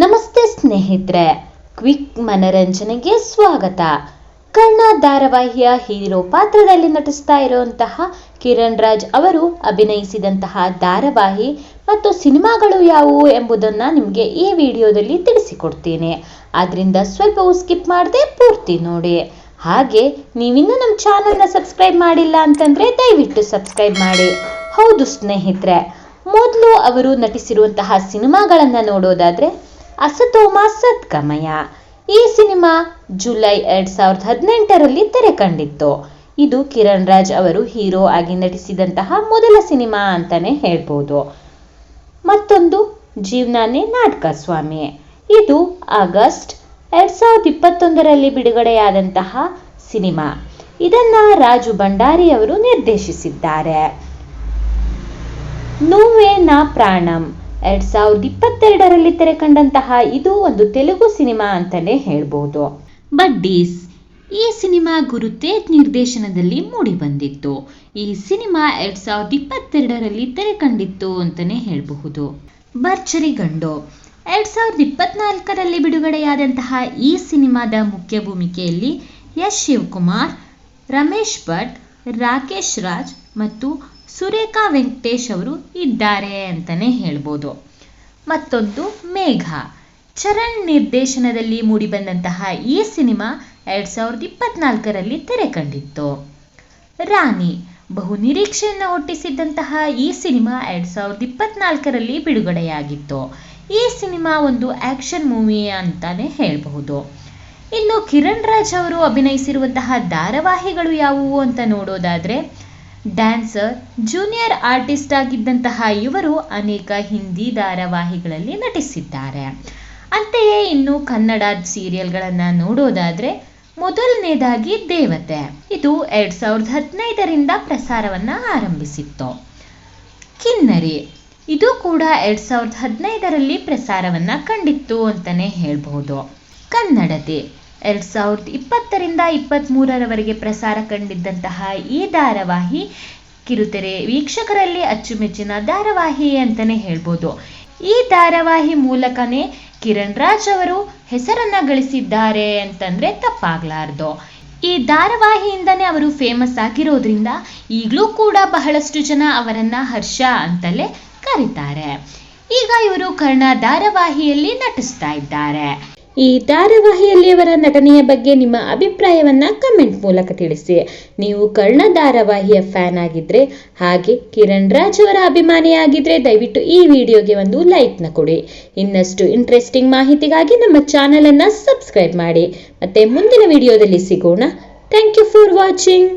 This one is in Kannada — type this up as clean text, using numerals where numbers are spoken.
ನಮಸ್ತೆ ಸ್ನೇಹಿತರೆ, ಕ್ವಿಕ್ ಮನರಂಜನೆಗೆ ಸ್ವಾಗತ. ಕರ್ಣ ಧಾರಾವಾಹಿಯ ಹೀರೋ ಪಾತ್ರದಲ್ಲಿ ನಟಿಸ್ತಾ ಇರುವಂತಹ ಕಿರಣ್ ರಾಜ್ ಅವರು ಅಭಿನಯಿಸಿದಂತಹ ಧಾರಾವಾಹಿ ಮತ್ತು ಸಿನಿಮಾಗಳು ಯಾವುವು ಎಂಬುದನ್ನು ನಿಮಗೆ ಈ ವಿಡಿಯೋದಲ್ಲಿ ತಿಳಿಸಿಕೊಡ್ತೀನಿ. ಆದ್ರಿಂದ ಸ್ವಲ್ಪವೂ ಸ್ಕಿಪ್ ಮಾಡದೆ ಪೂರ್ತಿ ನೋಡಿ. ಹಾಗೆ ನೀವಿನ್ನೂ ನಮ್ಮ ಚಾನಲ್ನ ಸಬ್ಸ್ಕ್ರೈಬ್ ಮಾಡಿಲ್ಲ ಅಂತಂದ್ರೆ ದಯವಿಟ್ಟು ಸಬ್ಸ್ಕ್ರೈಬ್ ಮಾಡಿ. ಹೌದು ಸ್ನೇಹಿತರೆ, ಮೊದಲು ಅವರು ನಟಿಸಿರುವಂತಹ ಸಿನಿಮಾಗಳನ್ನು ನೋಡೋದಾದ್ರೆ ಅಸತೋಮ ಸದ್ಗಮಯ ಈ ಸಿನಿಮಾ ಜುಲೈ 2018ರಲ್ಲಿ ತೆರೆ ಕಂಡಿತ್ತು. ಇದು ಕಿರಣ್ ರಾಜ್ ಅವರು ಹೀರೋ ಆಗಿ ನಟಿಸಿದಂತಹ ಮೊದಲ ಸಿನಿಮಾ ಅಂತಾನೆ ಹೇಳ್ಬೋದು. ಮತ್ತೊಂದು ಜೀವನಾನೇ ನಾಟಕ ಸ್ವಾಮಿ, ಇದು ಆಗಸ್ಟ್ 2021ರಲ್ಲಿ ಬಿಡುಗಡೆಯಾದಂತಹ ಸಿನಿಮಾ. ಇದನ್ನ ರಾಜು ಭಂಡಾರಿ ಅವರು ನಿರ್ದೇಶಿಸಿದ್ದಾರೆ. ನುವ್ವೆ ನಾ ಪ್ರಾಣಂ 2022ರಲ್ಲಿ ತೆರೆ ಕಂಡಂತಹ ಇದು ಒಂದು ತೆಲುಗು ಸಿನಿಮಾ ಅಂತಾನೆ ಹೇಳ್ಬೋದು. ಬಡ್ಡೀಸ್ ಈ ಸಿನಿಮಾ ಗುರು ತೇಜ್ ನಿರ್ದೇಶನದಲ್ಲಿ ಮೂಡಿ ಬಂದಿತ್ತು. ಈ ಸಿನಿಮಾ 2022ರಲ್ಲಿ ತೆರೆ ಕಂಡಿತ್ತು ಅಂತಾನೆ ಹೇಳಬಹುದು. ಭರ್ಜರಿ ಗಂಡು 2024ರಲ್ಲಿ ಬಿಡುಗಡೆಯಾದಂತಹ ಈ ಸಿನಿಮಾದ ಮುಖ್ಯ ಭೂಮಿಕೆಯಲ್ಲಿ ಯಶ್ ಶಿವಕುಮಾರ್, ರಮೇಶ್ ಭಟ್, ರಾಕೇಶ್ ರಾಜ್ ಮತ್ತು ಸುರೇಖಾ ವೆಂಕಟೇಶ್ ಅವರು ಇದ್ದಾರೆ ಅಂತಾನೆ ಹೇಳ್ಬೋದು. ಮತ್ತೊಂದು ಮೇಘ ಚರಣ್ ನಿರ್ದೇಶನದಲ್ಲಿ ಮೂಡಿಬಂದಂತಹ ಈ ಸಿನಿಮಾ 2024ರಲ್ಲಿ ತೆರೆ ಕಂಡಿತ್ತು. ರಾಣಿ ಬಹು ನಿರೀಕ್ಷೆಯನ್ನು ಹುಟ್ಟಿಸಿದ್ದಂತಹ ಈ ಸಿನಿಮಾ 2024ರಲ್ಲಿ ಬಿಡುಗಡೆಯಾಗಿತ್ತು. ಈ ಸಿನಿಮಾ ಒಂದು ಆಕ್ಷನ್ ಮೂವಿ ಅಂತಾನೆ ಹೇಳಬಹುದು. ಇನ್ನು ಕಿರಣ್ ರಾಜ್ ಅವರು ಅಭಿನಯಿಸಿರುವಂತಹ ಧಾರಾವಾಹಿಗಳು ಯಾವುವು ಅಂತ ನೋಡೋದಾದ್ರೆ ಡ್ಯಾನ್ಸರ್, ಜೂನಿಯರ್ ಆರ್ಟಿಸ್ಟ್ ಆಗಿದ್ದಂತಹ ಇವರು ಅನೇಕ ಹಿಂದಿ ಧಾರಾವಾಹಿಗಳಲ್ಲಿ ನಟಿಸಿದ್ದಾರೆ. ಅಂತೆಯೇ ಇನ್ನು ಕನ್ನಡ ಸೀರಿಯಲ್ಗಳನ್ನು ನೋಡೋದಾದ್ರೆ ಮೊದಲನೇದಾಗಿ ದೇವತೆ, ಇದು 2015ರಿಂದ ಪ್ರಸಾರವನ್ನ ಆರಂಭಿಸಿತ್ತು. ಕಿನ್ನರಿ ಇದು ಕೂಡ 2015ರಲ್ಲಿ ಪ್ರಸಾರವನ್ನ ಕಂಡಿತ್ತು ಅಂತಾನೆ ಹೇಳ್ಬಹುದು. ಕನ್ನಡತೆ 2020ರಿಂದ 23ರವರೆಗೆ ಪ್ರಸಾರ ಕಂಡಿದ್ದಂತಹ ಈ ಧಾರಾವಾಹಿ ಕಿರುತೆರೆ ವೀಕ್ಷಕರಲ್ಲಿ ಅಚ್ಚುಮೆಚ್ಚಿನ ಧಾರಾವಾಹಿ ಅಂತಾನೆ ಹೇಳ್ಬೋದು. ಈ ಧಾರಾವಾಹಿ ಮೂಲಕನೇ ಕಿರಣ್ ರಾಜ್ ಅವರು ಹೆಸರನ್ನ ಗಳಿಸಿದ್ದಾರೆ ಅಂತಂದ್ರೆ ತಪ್ಪಾಗ್ಲಾರ್ದು. ಈ ಧಾರಾವಾಹಿಯಿಂದನೇ ಅವರು ಫೇಮಸ್ ಆಗಿರೋದ್ರಿಂದ ಈಗಲೂ ಕೂಡ ಬಹಳಷ್ಟು ಜನ ಅವರನ್ನ ಹರ್ಷ ಅಂತಲೇ ಕರೀತಾರೆ. ಈಗ ಇವರು ಕರ್ಣ ಧಾರಾವಾಹಿಯಲ್ಲಿ ನಟಿಸ್ತಾ ಇದ್ದಾರೆ. ಈ ಧಾರಾವಾಹಿಯಲ್ಲಿ ಅವರ ನಟನೆಯ ಬಗ್ಗೆ ನಿಮ್ಮ ಅಭಿಪ್ರಾಯವನ್ನ ಕಮೆಂಟ್ ಮೂಲಕ ತಿಳಿಸಿ. ನೀವು ಕರ್ಣ ಧಾರಾವಾಹಿಯ ಫ್ಯಾನ್ ಆಗಿದ್ರೆ ಹಾಗೆ ಕಿರಣ್ ರಾಜ್ ಅವರ ಅಭಿಮಾನಿಯಾಗಿದ್ರೆ ದಯವಿಟ್ಟು ಈ ವಿಡಿಯೋಗೆ ಒಂದು ಲೈಕ್ನ ಕೊಡಿ. ಇನ್ನಷ್ಟು ಇಂಟ್ರೆಸ್ಟಿಂಗ್ ಮಾಹಿತಿಗಾಗಿ ನಮ್ಮ ಚಾನೆಲ್ ಅನ್ನ ಸಬ್ಸ್ಕ್ರೈಬ್ ಮಾಡಿ. ಮತ್ತೆ ಮುಂದಿನ ವಿಡಿಯೋದಲ್ಲಿ ಸಿಗೋಣ. Thank you for watching.